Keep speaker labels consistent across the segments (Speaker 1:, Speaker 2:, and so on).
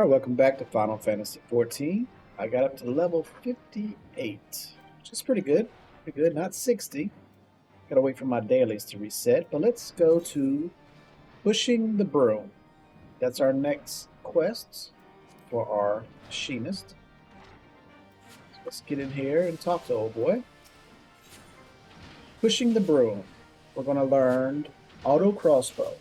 Speaker 1: Alright, welcome back to Final Fantasy XIV. I got up to level 58, which is pretty good. Pretty good, not 60. Gotta wait for my dailies to reset, but let's go to Pushing the Brume. That's our next quest for our machinist. So let's get in here and talk to old boy. Pushing the Brume. We're gonna learn auto crossbow.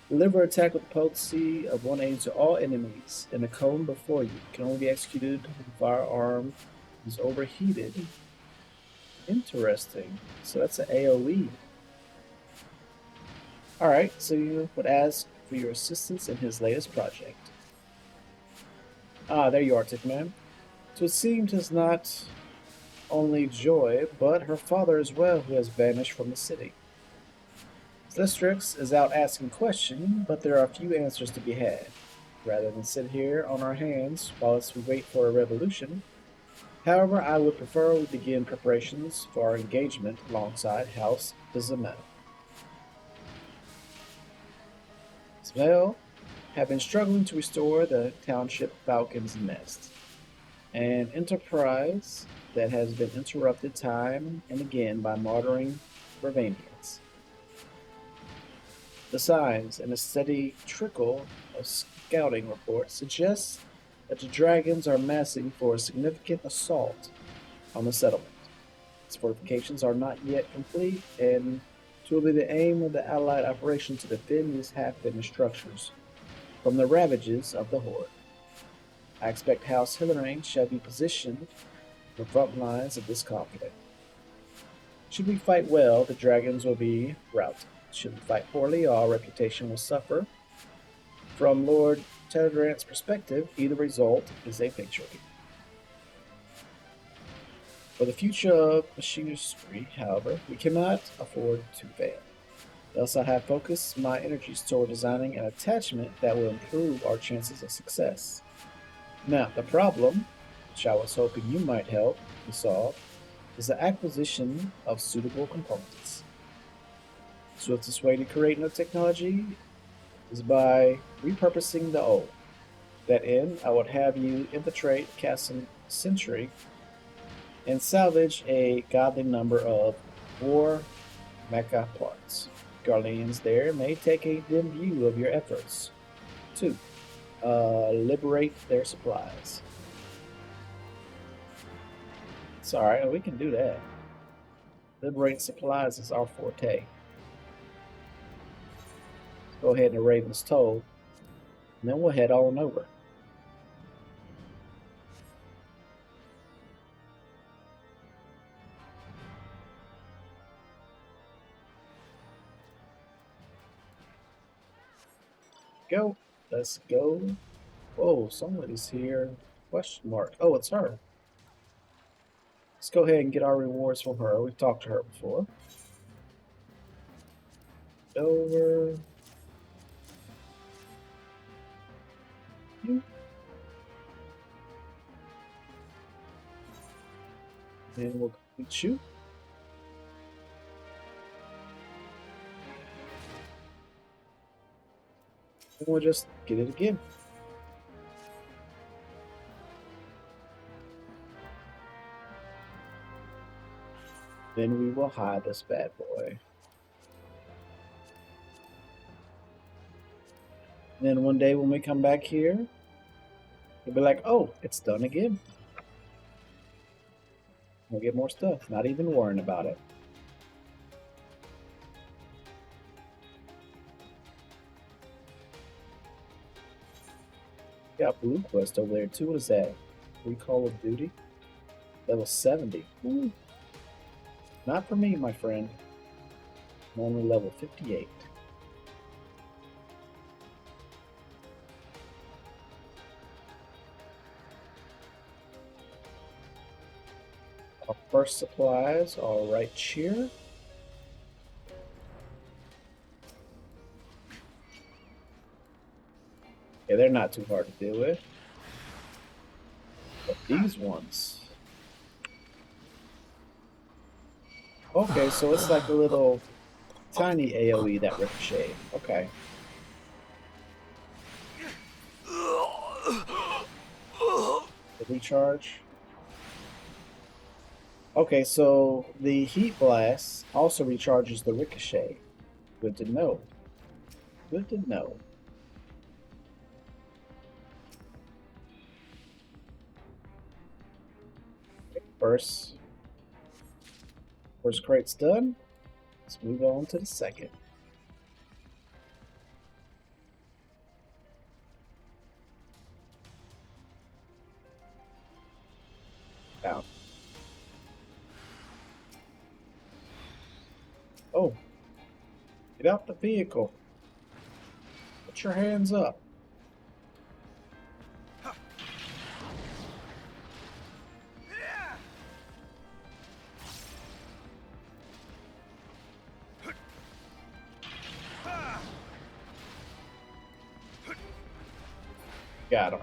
Speaker 1: Deliver attack with potency of 180 to all enemies in the cone before you. Can only be executed when the firearm is overheated. Interesting. So that's an AoE. Alright, so you would ask for your assistance in his latest project. Ah, there you are, Tickman. So it seems it's not only Joy, but her father as well, who has vanished from the city. Slistrix is out asking questions, but there are a few answers to be had. Rather than sit here on our hands whilst we wait for a revolution, however, I would prefer we begin preparations for our engagement alongside House Bizamel. Zmel have been struggling to restore the township Falcon's Nest, an enterprise that has been interrupted time and again by martyring Vervanians. The signs and a steady trickle of scouting reports suggest that the dragons are massing for a significant assault on the settlement. Its fortifications are not yet complete, and it will be the aim of the Allied operation to defend these half-finished structures from the ravages of the Horde. I expect House Hillerain shall be positioned on the front lines of this conflict. Should we fight well, the dragons will be routed. Should we fight poorly, our reputation will suffer. From Lord Teledrant's perspective, either result is a victory. For the future of machinery, however, we cannot afford to fail. Thus, I have focused my energies toward designing an attachment that will improve our chances of success. Now, the problem, which I was hoping you might help me solve, is the acquisition of suitable components. Swiftest way to create new technology is by repurposing the old. That end, I would have you infiltrate Castle Century and salvage a godly number of war mecha parts. Garleans there may take a dim view of your efforts. 2. Liberate their supplies. It's alright, we can do that. Liberate supplies is our forte. Go ahead and Raven's Toll, and then we'll head on over. Go. Let's go. Whoa, somebody's here. Question mark. Oh, it's her. Let's go ahead and get our rewards from her. We've talked to her before. Over. And we'll complete you. And we'll just get it again. Then we will hide this bad boy. And then one day when we come back here, you'll be like, oh, it's done again. We'll get more stuff, not even worrying about it. Got Blue Quest over there too. What is that? Recall of Duty? Level 70. Ooh. Not for me, my friend. I'm only level 58. Our first supplies are right here. Yeah, they're not too hard to deal with. But these ones. Okay, so it's like a little tiny AoE that ricochet. Okay. The recharge. Okay, so the heat blast also recharges the ricochet. Good to know. Good to know. First crate's done. Let's move on to the second. Down. Oh, get out the vehicle. Put your hands up. Got him.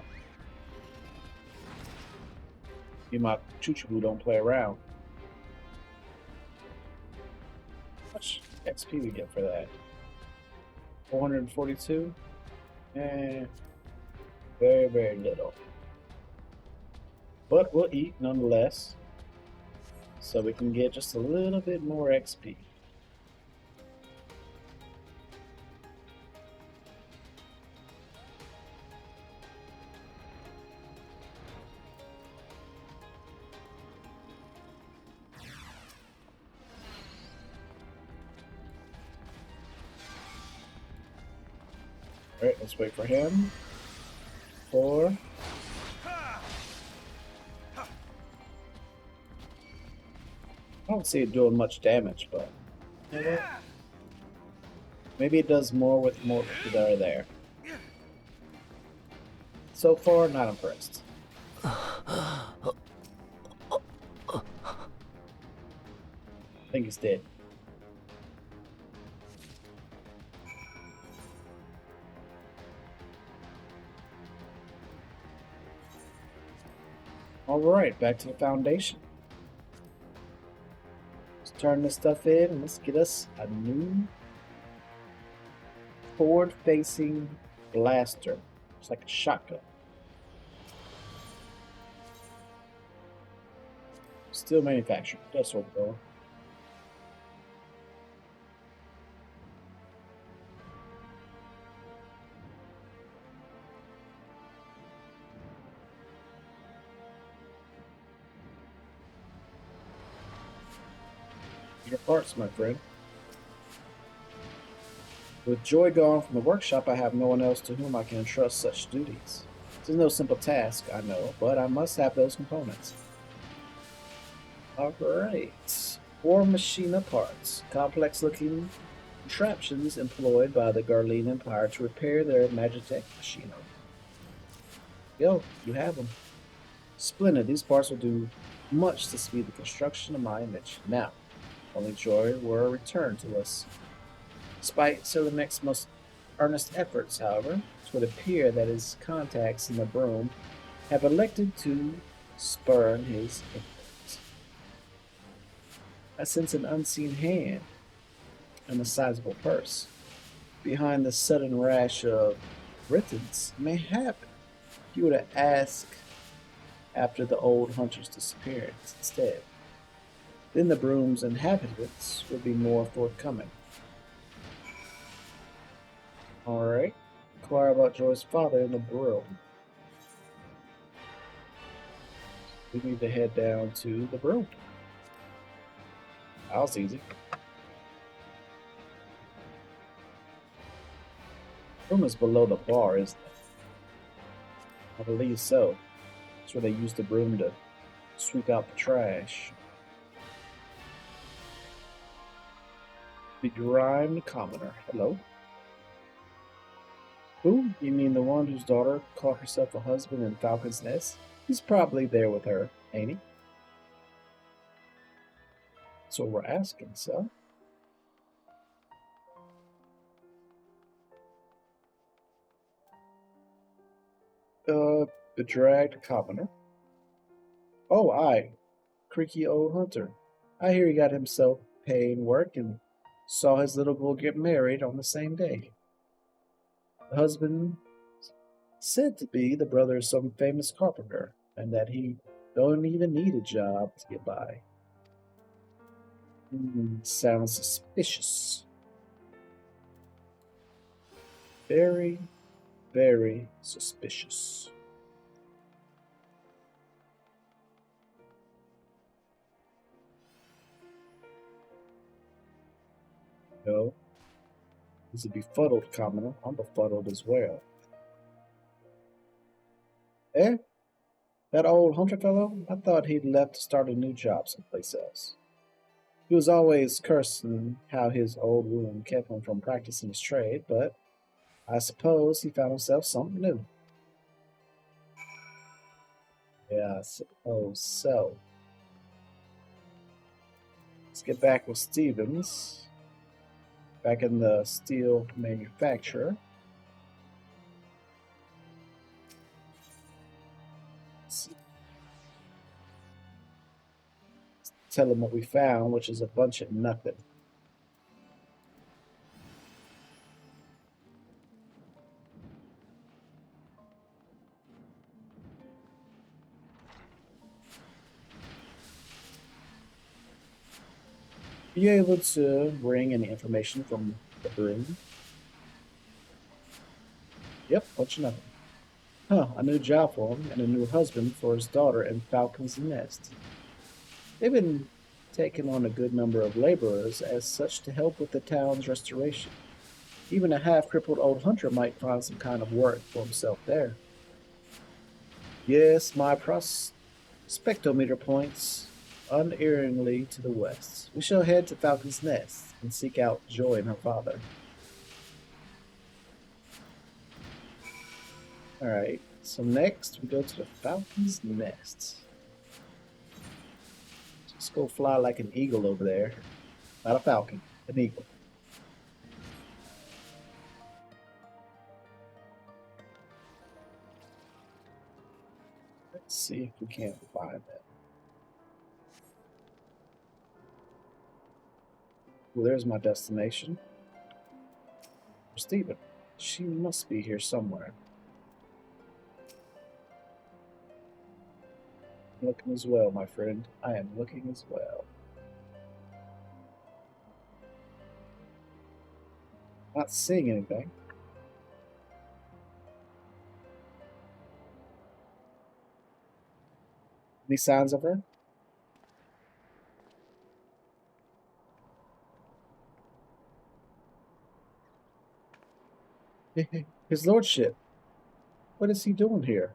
Speaker 1: You my choo-choo don't play around. How much XP we get for that? 442? And very, very little. But we'll eat nonetheless. So we can get just a little bit more XP. Alright, let's wait for him. 4. I don't see it doing much damage, but you know what? Maybe it does more with more that are there. So far, not impressed. I think he's dead. Alright, back to the foundation. Let's turn this stuff in and let's get us a new forward-facing blaster. It's like a shotgun. Still manufactured. That's what we're going. Your parts, my friend. With Joy gone from the workshop, I have no one else to whom I can entrust such duties. This is no simple task, I know, but I must have those components. Alright. 4 machina parts. Complex-looking contraptions employed by the Garlean Empire to repair their Magitech machinery. Yo, you have them. Splendid. These parts will do much to speed the construction of my image. Now, only Joy were returned to us. Despite Silemek's most earnest efforts, however, it would appear that his contacts in the Brume have elected to spurn his influence. I sense an unseen hand and a sizable purse behind the sudden rash of Britons. Mayhap you were to ask after the old hunter's disappearance instead. Then the Brume's inhabitants would be more forthcoming. Alright. Inquire about Joy's father in the Brume. We need to head down to the Brume. That was easy. Brume is below the bar, isn't it? I believe so. That's where they use the broom to sweep out the trash. Begrimed commoner. Hello? Who? You mean the one whose daughter caught herself a husband in Falcon's Nest? He's probably there with her, ain't he? That's what we're asking, so. Bedragged commoner. Oh, aye. Creaky old hunter. I hear he got himself paying work and saw his little boy get married on the same day. The husband said to be the brother of some famous carpenter. and that he don't even need a job to get by. Sounds suspicious. Very, very suspicious. No, he's a befuddled commoner. I'm befuddled as well. Eh? That old hunter fellow? I thought he'd left to start a new job someplace else. He was always cursing how his old wound kept him from practicing his trade, but I suppose he found himself something new. Yeah, I suppose so. Let's get back with Stevens. Back in the steel manufacturer. Tell him what we found, which is a bunch of nothing. Are you able to bring any information from the Brume? Yep, bunch of nothing. Huh, a new job for him and a new husband for his daughter in Falcon's Nest. They've been taking on a good number of laborers as such to help with the town's restoration. Even a half-crippled old hunter might find some kind of work for himself there. Yes, my prospectometer points unerringly to the west. We shall head to Falcon's Nest and seek out Joy and her father. Alright, so next we go to the Falcon's Nest. Let's go fly like an eagle over there. Not a falcon, an eagle. Let's see if we can't find that. Well, there's my destination. Stephen. She must be here somewhere. Looking as well, my friend. I am looking as well. Not seeing anything. Any signs of her? His lordship. What is he doing here?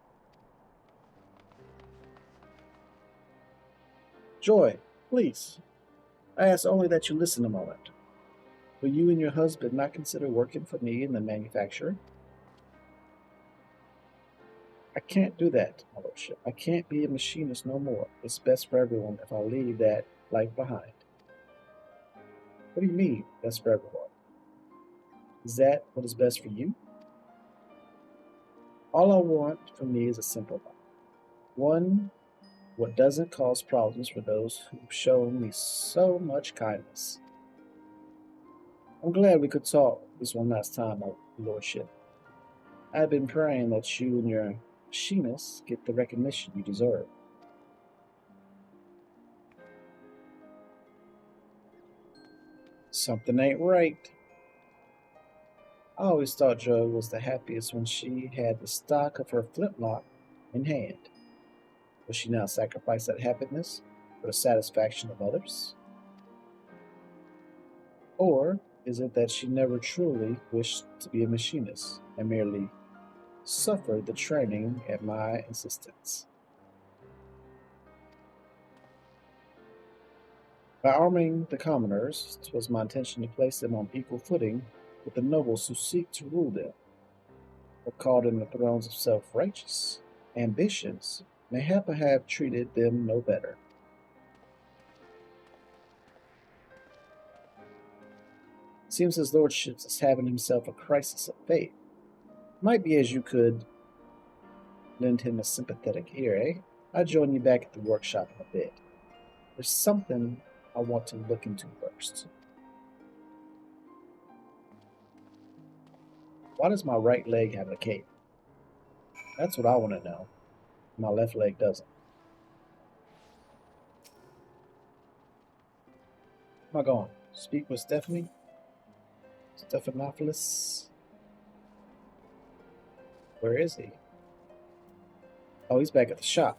Speaker 1: Joy, please. I ask only that you listen a moment. Will you and your husband not consider working for me in the manufacturer? I can't do that, my lordship. I can't be a machinist no more. It's best for everyone if I leave that life behind. What do you mean, best for everyone? Is that what is best for you? All I want for me is a simple life. One what doesn't cause problems for those who've shown me so much kindness. I'm glad we could talk this one last time, my lordship. I've been praying that you and your machinist get the recognition you deserve. Something ain't right. I always thought Jo was the happiest when she had the stock of her flintlock in hand. Will she now sacrifice that happiness for the satisfaction of others? Or is it that she never truly wished to be a machinist and merely suffered the training at my insistence? By arming the commoners, 'twas my intention to place them on equal footing with the nobles who seek to rule them. But caught in the thrones of self-righteous ambitions, mayhap I have treated them no better. Seems his lordship is having himself a crisis of faith. Might be as you could lend him a sympathetic ear, eh? I'll join you back at the workshop in a bit. There's something I want to look into first. Why does my right leg have a cape? That's what I want to know. My left leg doesn't. Where am I going? Speak with Stephanie? Stephanopoulos? Where is he? Oh, he's back at the shop.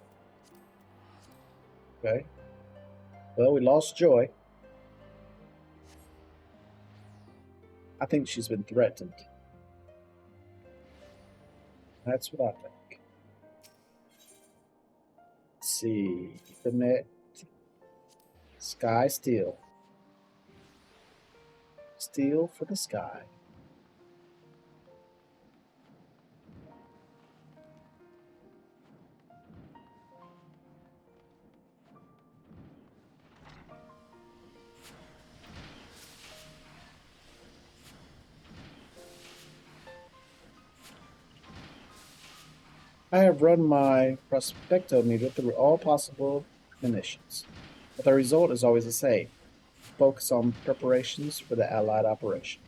Speaker 1: Okay. Well, we lost Joy. I think she's been threatened. That's what I think. Let's see. Ethernet. Sky steel. Steel for the sky. I have run my prospectometer through all possible munitions, but the result is always the same. Focus on preparations for the Allied operation.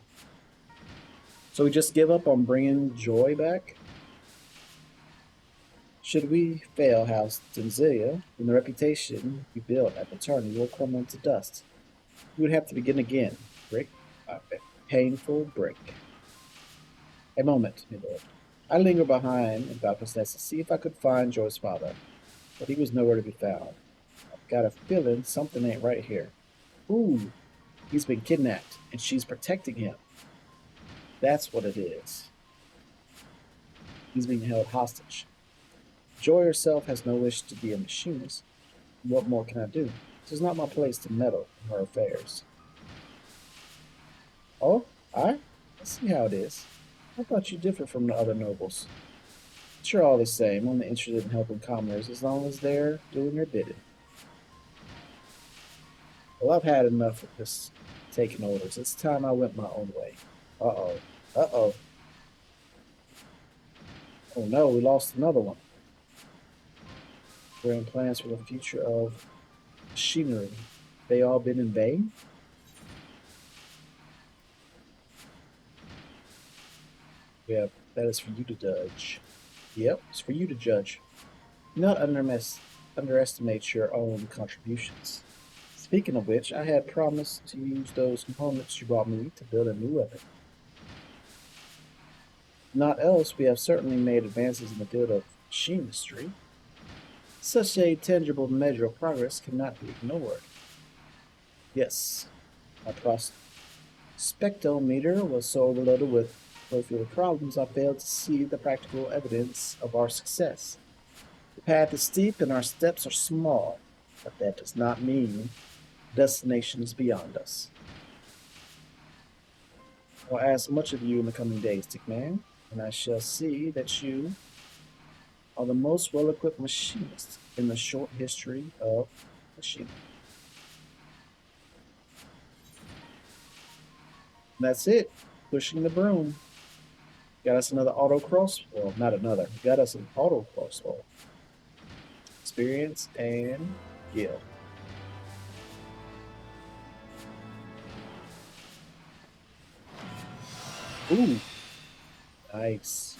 Speaker 1: So we just give up on bringing Joy back? Should we fail House Eorzea, then the reputation we built at the tourney will crumble into dust. We would have to begin again, brick by painful brick. A moment, my lord. I linger behind in Falcon's Nest to see if I could find Joy's father, but he was nowhere to be found. I've got a feeling something ain't right here. Ooh, he's been kidnapped, and she's protecting him. That's what it is. He's being held hostage. Joy herself has no wish to be a machinist. What more can I do? This is not my place to meddle in her affairs. Oh, I see how it is. I thought you differed from the other nobles. But you're all the same, only interested in helping commoners as long as they're doing your bidding. Well, I've had enough of this taking orders. It's time I went my own way. Uh-oh. Uh-oh. Oh no, we lost another one. We're in plans for the future of machinery. They all been in vain? Yeah, that is for you to judge. Yep, it's for you to judge. Do not underestimate your own contributions. Speaking of which, I had promised to use those components you brought me to build a new weapon. Not else, we have certainly made advances in the field of machinistry. Such a tangible measure of progress cannot be ignored. Yes, my prospectometer was so overloaded with full problems, I failed to see the practical evidence of our success. The path is steep and our steps are small, but that does not mean the destination is beyond us. I'll ask much of you in the coming days, Tickman, and I shall see that you are the most well-equipped machinist in the short history of machinery. That's it. Pushing the broom. Got us another auto crossbow. Well, not another. Got us an auto crossbow. Experience and skill. Ooh. Nice.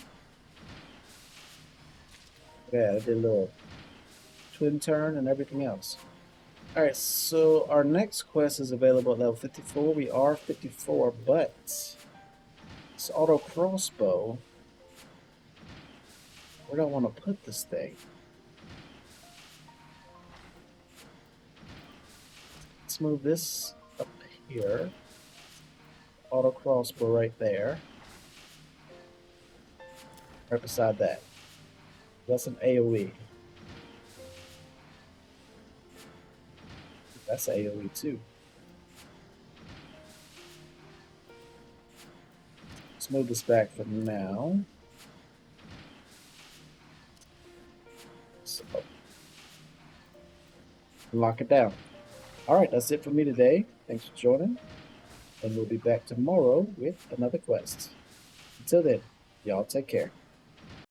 Speaker 1: Yeah, I did a little twin turn and everything else. Alright, so our next quest is available at level 54. We are 54, but this auto crossbow, where do I want to put this thing? Let's move this up here. Auto crossbow right there. Right beside that. That's an AoE. That's AoE too. Let's move this back for now. So, lock it down. Alright, that's it for me today. Thanks for joining. And we'll be back tomorrow with another quest. Until then, y'all take care.